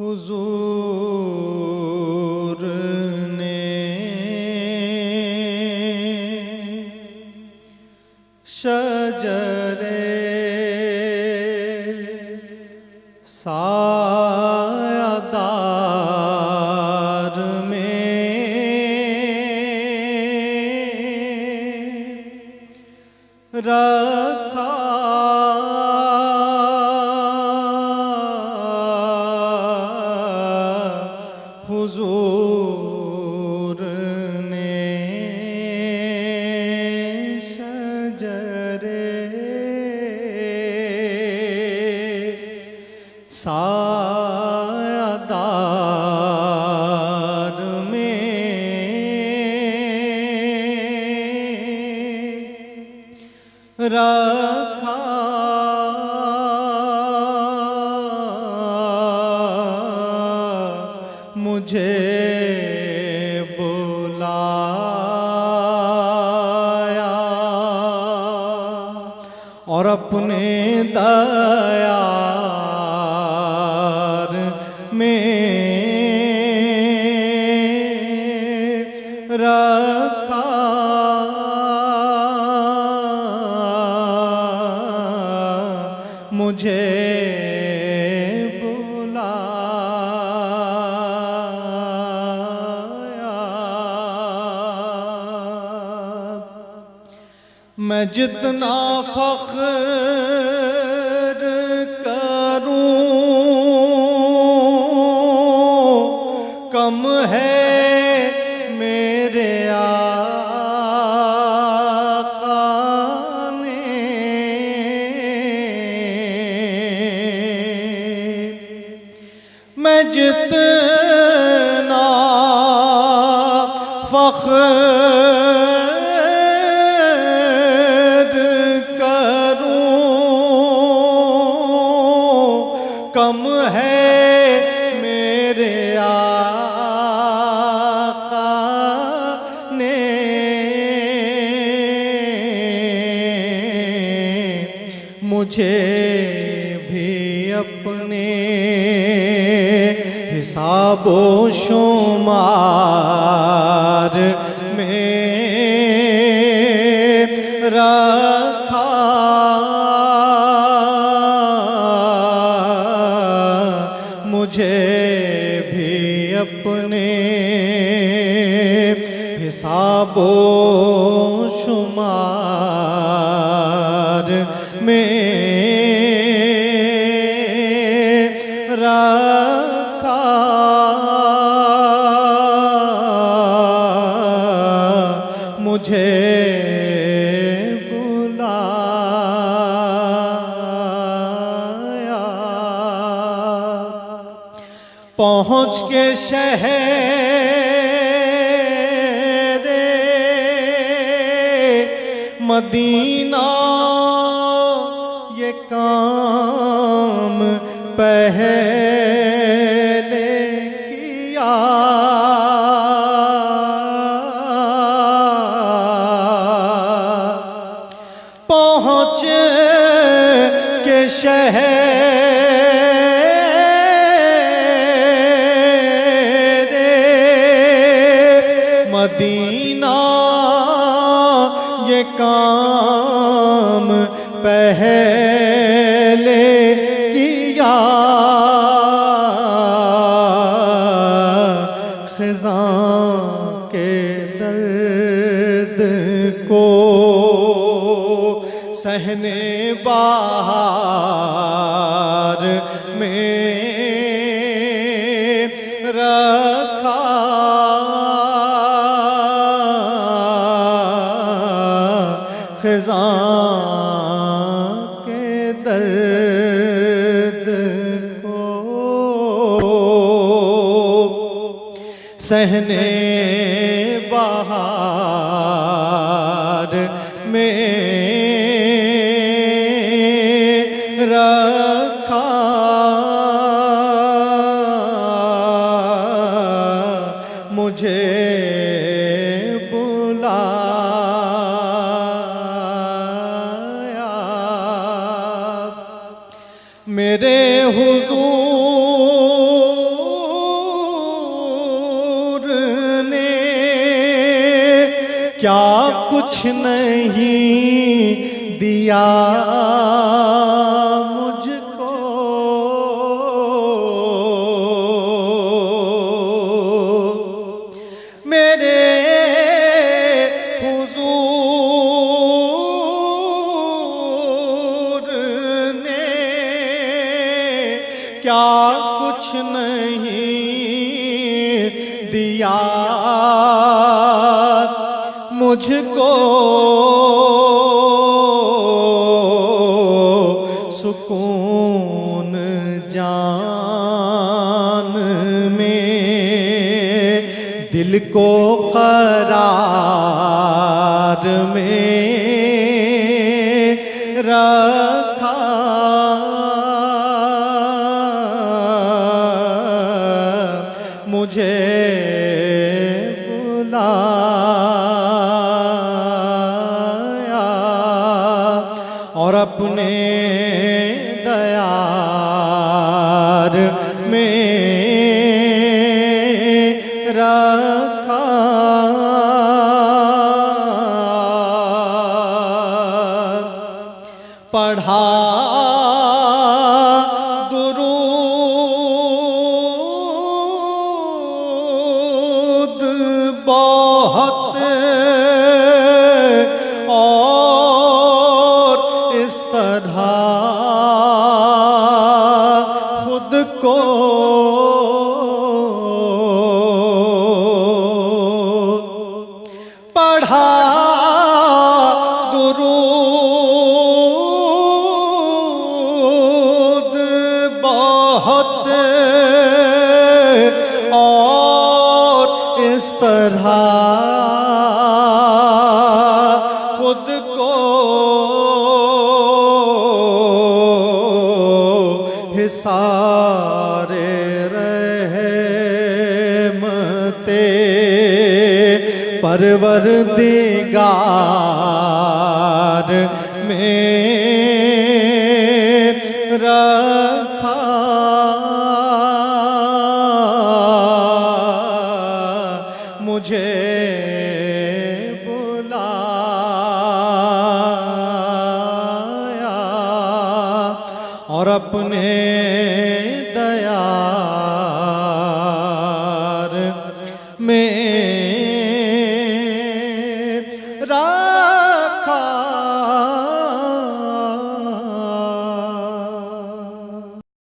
हुजूर ने शजरे सायादार में रखा हुजूर ने शजरे सायादार में रखा मुझे बुलाया और अपने दयार में रखा मुझे मैं जितना फख्र करूं कम है मेरे आका ने। मैं जितना फख्र कम है मेरे आका ने। मुझे भी अपने हिसाबो शुमार में रखा मुझे भी अपने हिसाबो शुमार में रखा मुझे पहुँच के शहर मदीना ये काम पहले किया। पहुँच के शहर मदीना ये काम पहले किया। ख़िज़ां के दर्द को सहने बहार में रखा ख़िज़ां के दर्द को सहने बहार में रखा मुझे मेरे हुजूर क्या कुछ नहीं दिया मुझको, मेरे हुजूर ने क्या कुछ नहीं दिया मुझको, सुकून जान में दिल को करार में रखा, मुझे बुलाया और अपने दयार में रखा। पढ़ा दुरूद बहुत और इस तरह खुद को पढ़ा दुरूद बहुत और इस तरह खुद को हिसारे रहमते परवरदिगार में